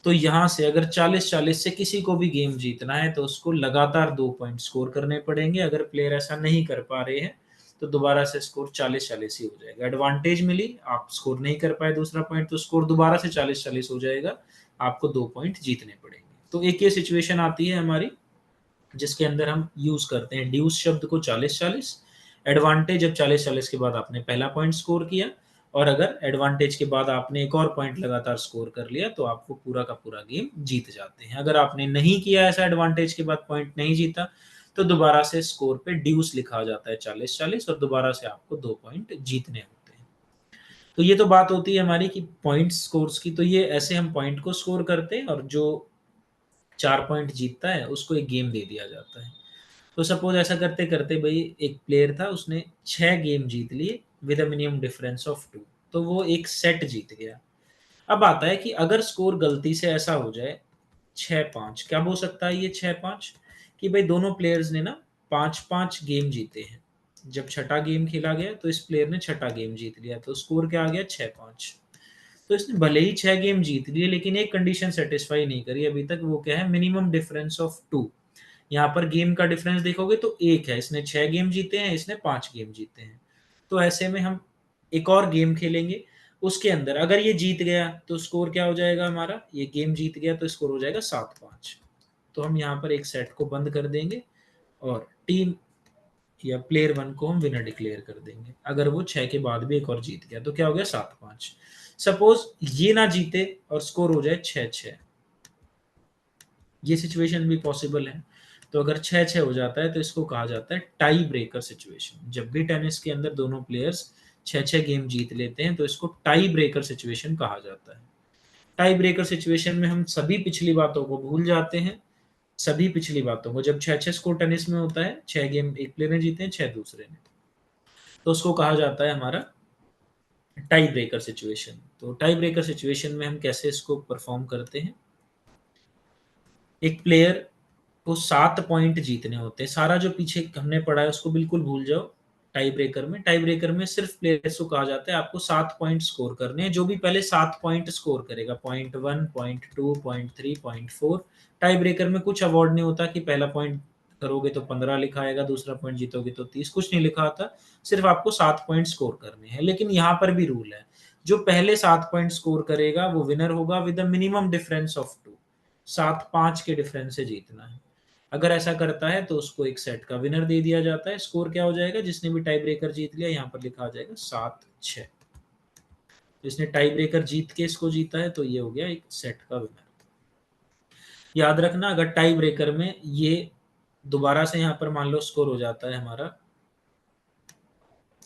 तो यहाँ से अगर 40-40 से किसी को भी गेम जीतना है तो उसको लगातार 2 पॉइंट स्कोर करने पड़ेंगे। अगर प्लेयर ऐसा नहीं कर पा रहे हैं तो दोबारा से स्कोर 40-40 ही हो जाएगा। एडवांटेज मिली, आप स्कोर नहीं कर पाए दूसरा पॉइंट, तो स्कोर दोबारा से 40-40 हो जाएगा, आपको 2 पॉइंट जीतने पड़ेंगे। तो एक ये सिचुएशन आती है हमारी जिसके अंदर हम यूज करते हैं ड्यूस शब्द को 40-40। एडवांटेज जब 40-40 के बाद आपने पहला पॉइंट स्कोर किया और अगर एडवांटेज के बाद आपने एक और पॉइंट लगातार स्कोर कर लिया तो आपको पूरा का पूरा गेम जीत जाते हैं। अगर आपने नहीं किया ऐसा, एडवांटेज के बाद पॉइंट नहीं जीता, तो दोबारा से स्कोर पे ड्यूस लिखा जाता है 40-40 और दोबारा से आपको 2 पॉइंट जीतने होते हैं। तो ये तो बात होती है हमारी कि पॉइंट स्कोर्स की। तो ये ऐसे हम पॉइंट को स्कोर करते हैं और जो 4 पॉइंट जीतता है उसको एक गेम दे दिया जाता है। तो सपोज ऐसा करते करते भाई एक प्लेयर था, उसने 6 गेम जीत लिए with a minimum difference of 2, तो वो एक सेट जीत गया। अब आता है कि अगर स्कोर गलती से ऐसा हो जाए 6-5, क्या हो सकता है ये 6-5? कि भाई दोनों प्लेयर्स ने ना 5-5 गेम जीते हैं। जब छठा गेम खेला गया तो इस प्लेयर ने छठा गेम जीत लिया, तो स्कोर क्या आ गया? 6-5। तो इसने भले ही 6 गेम जीत लिए लेकिन एक कंडीशन सेटिस्फाई नहीं करी अभी तक, वो क्या है? Minimum difference of 2। यहाँ पर गेम का डिफरेंस देखोगे तो एक है, इसने 6 गेम जीते हैं, इसने 5 गेम जीते हैं। तो ऐसे में हम एक और गेम खेलेंगे, उसके अंदर अगर ये जीत गया तो स्कोर क्या हो जाएगा हमारा? ये गेम जीत गया तो स्कोर हो जाएगा 7-5। तो हम यहाँ पर एक सेट को बंद कर देंगे और टीम या प्लेयर 1 को हम विनर डिक्लेयर कर देंगे। अगर वो 6 के बाद भी एक और जीत गया तो क्या हो गया? 7-5। सपोज ये ना जीते और स्कोर हो जाए 6-6, ये सिचुएशन भी पॉसिबल है। तो अगर 6-6 हो जाता है तो इसको कहा जाता है टाई ब्रेकर सिचुएशन। जब भी टेनिस के अंदर दोनों प्लेयर्स 6-6 गेम जीत लेते हैं तो इसको टाई ब्रेकर सिचुएशन कहा जाता है। टाई ब्रेकर सिचुएशन में हम सभी पिछली बातों को भूल जाते हैं। सभी पिछली बातों को, जब 6-6 स्कोर टेनिस में होता है, 6 गेम एक प्लेयर ने जीते हैं, 6 दूसरे ने, तो उसको कहा जाता है हमारा टाई ब्रेकर सिचुएशन। तो टाई ब्रेकर सिचुएशन में हम कैसे इसको परफॉर्म करते हैं? एक प्लेयर को 7 पॉइंट जीतने होते हैं। सारा जो पीछे हमने पढ़ा है उसको बिल्कुल भूल जाओ। टाई ब्रेकर में सिर्फ प्लेयर्स को कहा जाता है आपको 7 पॉइंट स्कोर करने हैं। जो भी पहले 7 पॉइंट स्कोर करेगा, point 1, point 2, point 3, point 4। Tie breaker में कुछ अवार्ड नहीं होता कि पहला पॉइंट करोगे तो 15 लिखा आएगा, दूसरा पॉइंट जीतोगे तो 30, कुछ नहीं लिखा आता। सिर्फ आपको 7 पॉइंट स्कोर करने हैं। लेकिन यहाँ पर भी रूल है, जो पहले 7 पॉइंट स्कोर करेगा वो विनर होगा with the minimum difference of 2। 7-5 के डिफरेंस से जीतना है। अगर ऐसा करता है तो उसको एक सेट का विनर दे दिया जाता है। स्कोर क्या हो जाएगा? जिसने भी टाई ब्रेकर जीत लिया, यहाँ पर लिखा आ जाएगा 7-6। जिसने टाई ब्रेकर जीत के इसको जीता है तो ये हो गया एक सेट का विनर। याद रखना, अगर टाई ब्रेकर में ये दोबारा से यहाँ पर मान लो स्कोर हो जाता है हमारा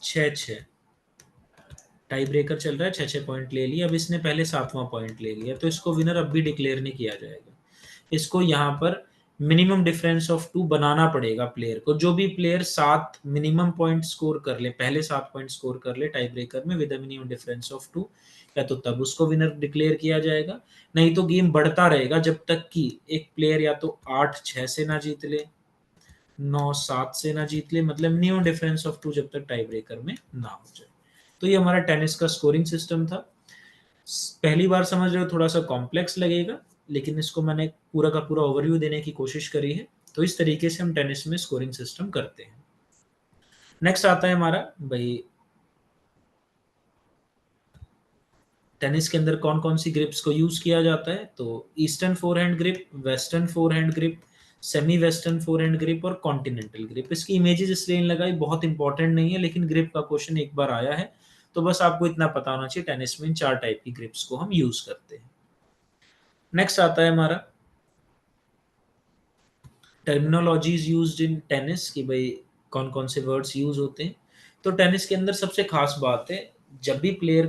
6-6, टाई ब्रेकर चल रहा है, 6-6 पॉइंट ले लिया, अब इसने पहले 7वां पॉइंट ले लिया, तो इसको विनर अब भी डिक्लेयर नहीं किया जाएगा। इसको यहाँ पर मिनिमम डिफरेंस ऑफ 2 बनाना पड़ेगा प्लेयर को। जो भी प्लेयर 7 मिनिमम पॉइंट स्कोर कर ले, पहले 7 पॉइंट स्कोर कर ले टाई ब्रेकर में with a minimum difference of 2, या तो तब उसको विनर डिक्लेयर किया जाएगा, नहीं तो गेम बढ़ता रहेगा जब तक कि एक प्लेयर या तो 8-6 से ना जीत ले, 9-7 से ना जीत ले, मतलब मिनिमम डिफरेंस ऑफ 2 जब तक टाई ब्रेकर में ना हो जाए। तो ये हमारा टेनिस का स्कोरिंग सिस्टम था। पहली बार समझ रहे हो, थोड़ा सा कॉम्प्लेक्स लगेगा, लेकिन इसको मैंने पूरा का पूरा ओवरव्यू देने की कोशिश करी है। तो इस तरीके से हम टेनिस में स्कोरिंग सिस्टम करते हैं। नेक्स्ट आता है हमारा भाई, टेनिस के अंदर कौन कौन सी ग्रिप्स को यूज किया जाता है। तो eastern forehand grip, western forehand grip, semi western forehand grip और कॉन्टिनेंटल ग्रिप। इसकी इमेजेस इसलिए लगाई, बहुत इंपॉर्टेंट नहीं है, लेकिन ग्रिप का क्वेश्चन एक बार आया है, तो बस आपको इतना पता होना चाहिए टेनिस में इन 4 टाइप की ग्रिप्स को हम यूज करते हैं। नेक्स्ट आता है हमारा टर्मिनोलॉजीज यूज्ड इन टेनिस, कि भाई कौन कौन से वर्ड्स यूज होते हैं। तो टेनिस के अंदर सबसे खास बात है, जब भी प्लेयर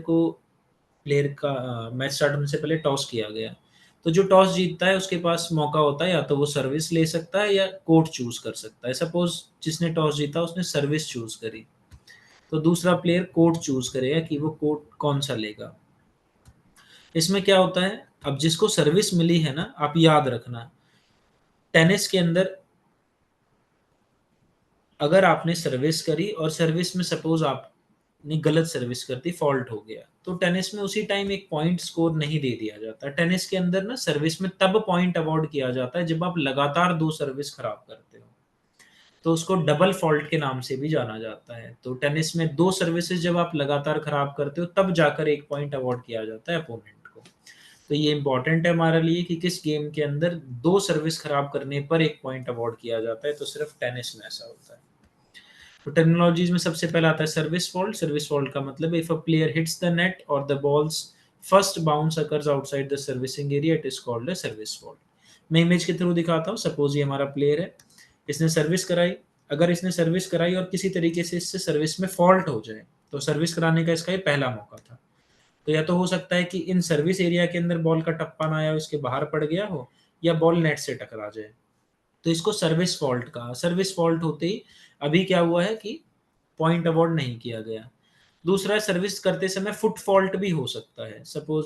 का मैच स्टार्ट होने से पहले टॉस किया गया, तो जो टॉस जीतता है उसके पास मौका होता है या तो वो सर्विस ले सकता है या कोर्ट चूज कर सकता है। सपोज जिसने टॉस जीता उसने सर्विस चूज करी, तो दूसरा प्लेयर कोर्ट चूज करेगा कि वो कोर्ट कौन सा लेगा। इसमें क्या होता है, अब जिसको सर्विस मिली है ना, आप याद रखना, टेनिस के अंदर अगर आपने सर्विस करी और सर्विस में सपोज आपने गलत सर्विस कर दी, फॉल्ट हो गया, तो टेनिस में उसी टाइम एक पॉइंट स्कोर नहीं दे दिया जाता। टेनिस के अंदर ना सर्विस में तब पॉइंट अवॉर्ड किया जाता है जब आप लगातार 2 सर्विस खराब करते हो, तो उसको डबल फॉल्ट के नाम से भी जाना जाता है। तो टेनिस में 2 सर्विसेज जब आप लगातार खराब करते हो तब जाकर एक पॉइंट अवॉर्ड किया जाता है अपोनेंट को। तो ये इंपॉर्टेंट है हमारे लिए कि किस गेम के अंदर 2 सर्विस खराब करने पर एक पॉइंट अवॉर्ड किया जाता है, तो सिर्फ टेनिस में ऐसा होता है। तो टेक्नोलॉजीज में सबसे पहला आता है सर्विस फॉल्ट। सर्विस फॉल्ट का मतलब if a player hits the net और the balls first bounce occurs outside the servicing area, it is called a service fault. मैं इमेज के थ्रू दिखाता हूँ। सपोज ये हमारा प्लेयर है, इसने सर्विस कराई, अगर इसने सर्विस कराई और किसी तरीके से इससे सर्विस में फॉल्ट हो जाए, तो सर्विस कराने का इसका ये पहला मौका था। तो या तो हो सकता है कि इन सर्विस एरिया के अंदर बॉल का टप्पा ना आया हो, इसके बाहर पड़ गया हो, या बॉल नेट से टकरा जाए, तो इसको सर्विस फॉल्ट कहा। सर्विस फॉल्ट होते ही अभी क्या हुआ है कि पॉइंट अवॉर्ड नहीं किया गया। दूसरा, सर्विस करते समय फुट फॉल्ट भी हो सकता है। सपोज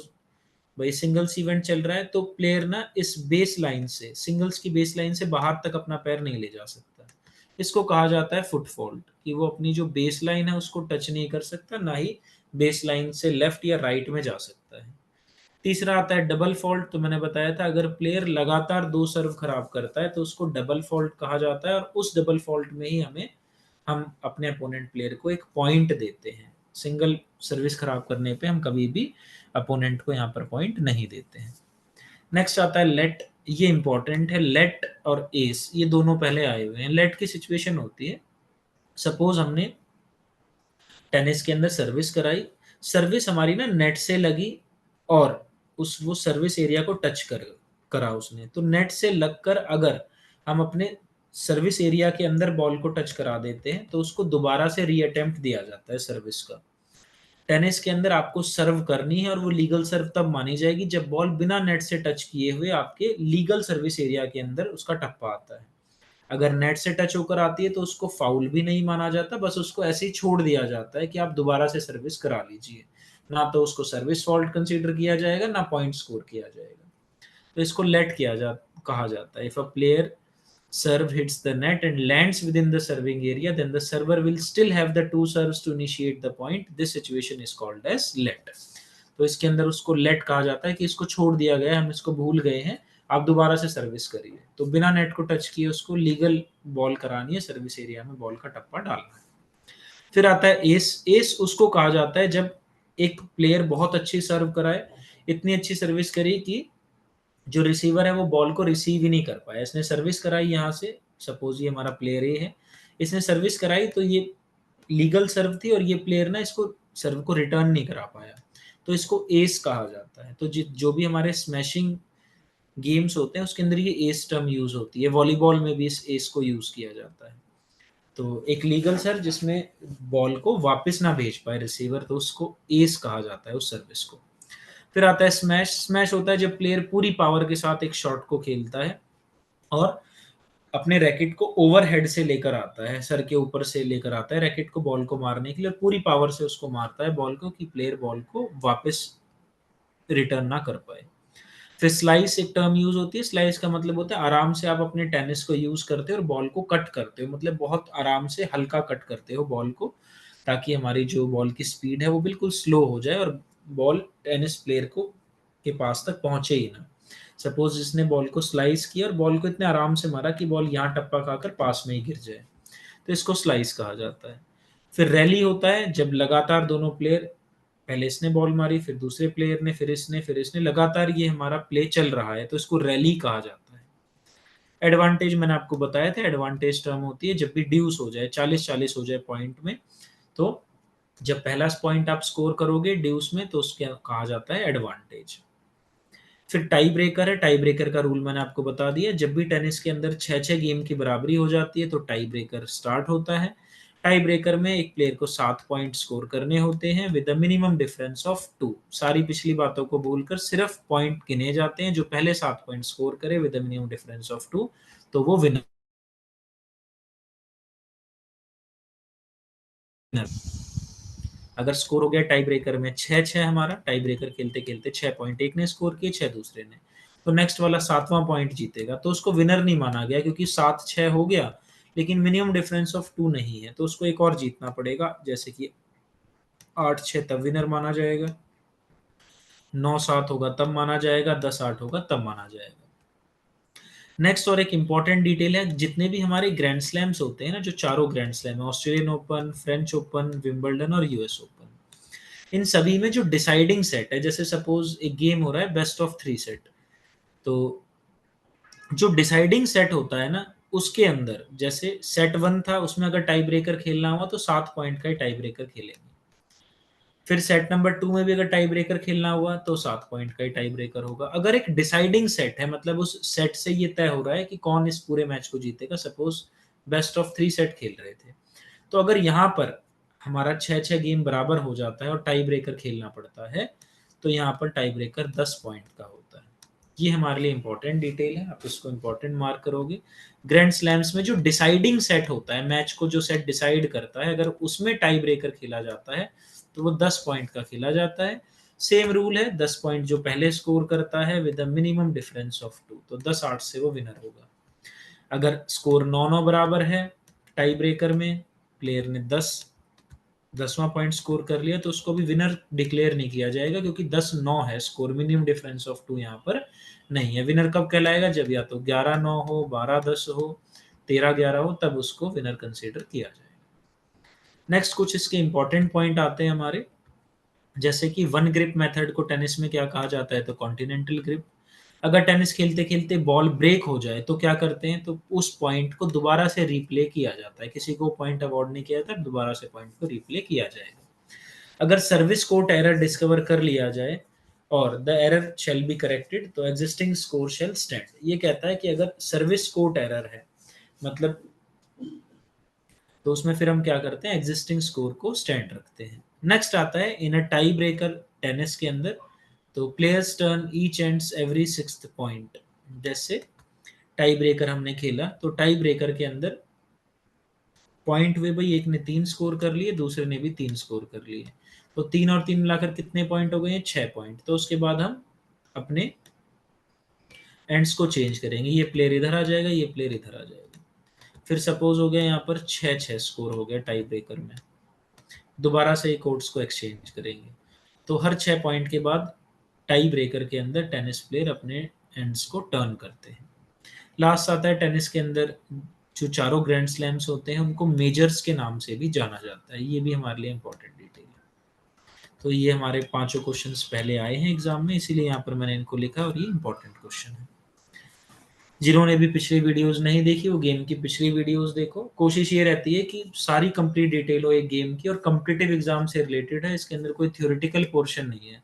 भाई सिंगल्स इवेंट चल रहा है, तो प्लेयर ना इस बेस लाइन से, सिंगल्स की बेस लाइन से बाहर तक अपना पैर नहीं ले जा सकता, इसको कहा जाता है फुट फॉल्ट, कि वो अपनी जो बेस लाइन है उसको टच नहीं कर सकता, ना ही बेस लाइन से लेफ्ट या राइट में जा सकता है। तीसरा आता है डबल फॉल्ट। तो मैंने बताया था अगर प्लेयर लगातार 2 सर्व खराब करता है तो उसको डबल फॉल्ट कहा जाता है, और उस डबल फॉल्ट में ही हम अपने अपोनेंट प्लेयर को एक पॉइंट देते हैं। सिंगल सर्विस खराब करने पे हम कभी भी अपोनेंट को यहाँ पर पॉइंट नहीं देते हैं। नेक्स्ट आता है लेट। ये इंपॉर्टेंट है, लेट और एस ये दोनों पहले आए हुए हैं। लेट की सिचुएशन होती है, सपोज हमने टेनिस के अंदर सर्विस कराई, सर्विस हमारी ना नेट से लगी, और उस वो सर्विस एरिया को टच करा उसने, तो नेट से लगकर अगर हम अपने सर्विस एरिया के अंदर बॉल को टच करा देते हैं तो उसको दोबारा से री अटेम्प्ट दिया जाता है सर्विस का। टेनिस के अंदर आपको सर्व करनी है, और वो लीगल सर्व तब मानी जाएगी जब बॉल बिना नेट से टच किए हुए आपके लीगल सर्विस एरिया के अंदर उसका टप्पा आता है। अगर नेट से टच होकर आती है तो उसको फाउल भी नहीं माना जाता, बस उसको ऐसे ही छोड़ दिया जाता है कि आप दोबारा से सर्विस करा लीजिए। ना तो उसको सर्विस फॉल्ट कंसीडर किया जाएगा, ना पॉइंट स्कोर किया जाएगा। तो इसको लेट कहा जाता है। If a player serve hits the net and lands within the serving area, then the server will still have the 2 serves to initiate the point. This situation is called as let. तो इसके अंदर उसको लेट कहा जाता है कि इसको छोड़ दिया गया है, हम इसको भूल गए हैं, आप दोबारा से सर्विस करिए। तो बिना नेट को टच किए उसको लीगल बॉल करानी है, सर्विस एरिया में बॉल का टप्पा डालना है। फिर आता है एस। एस उसको कहा जाता है जब एक प्लेयर बहुत अच्छी सर्व कराए, इतनी अच्छी सर्विस करी कि जो रिसीवर है वो बॉल को रिसीव ही नहीं कर पाया। इसने सर्विस कराई यहाँ से, सपोज ये हमारा प्लेयर ए है, इसने सर्विस कराई तो ये लीगल सर्व थी, और ये प्लेयर ना इसको सर्व को रिटर्न नहीं करा पाया, तो इसको एस कहा जाता है। तो जो भी हमारे स्मैशिंग गेम्स होते हैं उसके अंदर ये एस टर्म यूज होती है। वॉलीबॉल में भी इस एस को यूज किया जाता है। तो एक लीगल सर्व जिसमें बॉल को वापस ना भेज पाए रिसीवर, तो उसको एस कहा जाता है उस सर्विस को। फिर आता है स्मैश। स्मैश होता है जब प्लेयर पूरी पावर के साथ एक शॉट को खेलता है और अपने रैकेट को ओवरहेड से लेकर आता है, सर के ऊपर से लेकर आता है रैकेट को बॉल को मारने के लिए, और पूरी पावर से उसको मारता है बॉल को कि प्लेयर बॉल को वापस रिटर्न ना कर पाए। फिर स्लाइस एक टर्म यूज होती है। स्लाइस का मतलब होता है आराम से आप अपने टेनिस को यूज करते हो और बॉल को कट करते हो, मतलब बहुत आराम से हल्का कट करते हो बॉल को, ताकि हमारी जो बॉल की स्पीड है वो बिल्कुल स्लो हो जाए और बॉल टेनिस प्लेयर को के पास तक पहुंचे ही ना। सपोज जिसने बॉल को स्लाइस किया और बॉल को इतने आराम से मारा कि बॉल यहाँ टप्पा खाकर पास में ही गिर जाए, तो इसको स्लाइस कहा जाता है। फिर रैली होता है जब लगातार दोनों प्लेयर, पहले इसने बॉल मारी फिर दूसरे प्लेयर ने फिर इसने लगातार ये हमारा प्ले चल रहा है, तो इसको रैली कहा जाता है। एडवांटेज मैंने आपको बताया था, एडवांटेज टर्म होती है जब भी ड्यूस हो जाए, 40-40 हो जाए पॉइंट में, तो जब पहला पॉइंट आप स्कोर करोगे ड्यूस में तो उसके कहा जाता है एडवांटेज। फिर टाई ब्रेकर है। टाई ब्रेकर का रूल मैंने आपको बता दिया, जब भी टेनिस के अंदर 6-6 गेम की बराबरी हो जाती है तो टाई ब्रेकर स्टार्ट होता है। टाई ब्रेकर में एक प्लेयर को 7 पॉइंट स्कोर करने होते हैं with a minimum difference of 2। सारी पिछली बातों को भूलकर सिर्फ पॉइंट गिने जाते हैं, जो पहले 7 पॉइंट स्कोर करे with a minimum difference of 2 तो वो विनर। अगर स्कोर हो गया टाई ब्रेकर में 6-6, हमारा टाई ब्रेकर खेलते खेलते 6 पॉइंट एक ने स्कोर किए 6 दूसरे ने, तो नेक्स्ट वाला 7वां पॉइंट जीतेगा, तो उसको विनर नहीं माना गया क्योंकि 7-6 हो गया, लेकिन मिनिमम डिफरेंस ऑफ 2 नहीं है, तो उसको एक और जीतना पड़ेगा, जैसे कि 8-6 तब विनर माना जाएगा, 9-7 होगा तब माना जाएगा, 10-8 होगा तब माना जाएगा। नेक्स्ट और एक इंपॉर्टेंट डिटेल है, जितने भी हमारे ग्रैंड स्लैम्स होते हैं ना, जो चारों ग्रैंड स्लैम है, Australian open, French open, Wimbledon और यूएस ओपन, इन सभी में जो डिसाइडिंग सेट है, जैसे सपोज एक गेम हो रहा है बेस्ट ऑफ 3 सेट, तो जो डिसाइडिंग सेट होता है ना, उसके अंदर जैसे सेट 1 था, उसमें अगर टाई ब्रेकर खेलना हुआ तो 7 पॉइंट का ही टाई ब्रेकर खेलेंगे। फिर सेट नंबर 2 में भी अगर टाई ब्रेकर खेलना हुआ तो 7 पॉइंट का ही टाई ब्रेकर होगा। अगर एक डिसाइडिंग सेट है, मतलब उस सेट से ये तय हो रहा है कि कौन इस पूरे मैच को जीतेगा, सपोज बेस्ट ऑफ 3 सेट खेल रहे थे, तो अगर यहाँ पर हमारा 6-6 गेम बराबर हो जाता है और टाई ब्रेकर खेलना पड़ता है, तो यहाँ पर टाई ब्रेकर 10 पॉइंट का होता है। ये हमारे लिए इंपॉर्टेंट डिटेल है, आप इसको इंपॉर्टेंट मार्क करोगे। ग्रैंड स्लैम्स में जो डिसाइडिंग सेट होता है, मैच को जो सेट डिसाइड करता है, अगर उसमें टाई ब्रेकर खेला जाता है तो वो 10 पॉइंट का खेला जाता है। सेम रूल है, 10 पॉइंट जो पहले स्कोर करता है with a minimum difference of 2, तो 10-8 से वो विनर होगा। अगर स्कोर 9-9 बराबर है टाई ब्रेकर में, प्लेयर ने 10वां पॉइंट स्कोर कर लिया, तो उसको भी विनर डिक्लेयर नहीं किया जाएगा, क्योंकि 10-9 है स्कोर, मिनिमम डिफरेंस ऑफ 2 यहाँ पर नहीं है। विनर कब कहलाएगा, जब या तो 11-9 हो, 12-10 हो, 13-11 हो, तब उसको विनर कंसीडर किया जाएगा। नेक्स्ट कुछ इसके इंपॉर्टेंट पॉइंट आते हैं हमारे, जैसे कि वन ग्रिप मेथड को टेनिस में क्या कहा जाता है, तो कॉन्टिनेंटल ग्रिप। अगर टेनिस खेलते खेलते बॉल ब्रेक हो जाए तो क्या करते हैं, तो उस पॉइंट को दोबारा से रिप्ले किया जाता है, किसी को पॉइंट अवार्ड नहीं किया जाता, दोबारा से पॉइंट को रिप्ले किया जाएगा। अगर सर्विस कोर्ट एरर डिस्कवर कर लिया जाए और the error shall be corrected, तो एग्जिस्टिंग स्कोर शेल स्टैंड। ये कहता है कि अगर सर्विस कोर्ट एरर है, मतलब तो उसमें फिर हम क्या करते हैं, एग्जिस्टिंग स्कोर को स्टैंड रखते हैं। नेक्स्ट आता है इन अ टाई ब्रेकर टेनिस के अंदर, तो players turn each ends every 6th point. जैसे टाई ब्रेकर हमने खेला, तो टाई ब्रेकर के अंदर पॉइंट हुए भाई, एक ने 3 स्कोर कर लिए, दूसरे ने भी 3 स्कोर कर लिए, तो 3 और 3 मिलाकर कितने पॉइंट हो गए हैं, 6 पॉइंट। तो उसके बाद हम अपने एंड्स को चेंज करेंगे, ये प्लेयर इधर आ जाएगा, ये प्लेयर इधर आ जाएगा। फिर सपोज हो गया यहाँ पर 6-6 स्कोर हो गया टाई ब्रेकर में, दोबारा से कोर्ट्स को एक्सचेंज करेंगे, तो हर 6 पॉइंट के बाद टाई ब्रेकर के अंदर टेनिस प्लेयर अपने एंड्स को टर्न करते हैं। लास्ट आता है टेनिस के अंदर, जो चारों ग्रैंड स्लैम्स होते हैं उनको मेजर्स के नाम से भी जाना जाता है, ये भी हमारे लिए इंपॉर्टेंट डिटेल है। तो ये हमारे पांचों क्वेश्चंस पहले आए हैं एग्जाम में, इसीलिए यहाँ पर मैंने इनको लिखा, और ये इंपॉर्टेंट क्वेश्चन है। जिन्होंने भी पिछली वीडियोस नहीं देखी, वो गेम की पिछली वीडियोस देखो। कोशिश ये रहती है कि सारी कंप्लीट डिटेल हो एक गेम की, और कॉम्पिटिटिव एग्जाम से रिलेटेड है, इसके अंदर कोई थ्योरेटिकल पोर्शन नहीं है,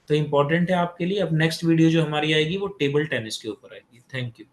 तो इंपॉर्टेंट है आपके लिए। अब नेक्स्ट वीडियो जो हमारी आएगी वो टेबल टेनिस के ऊपर आएगी। Thank you.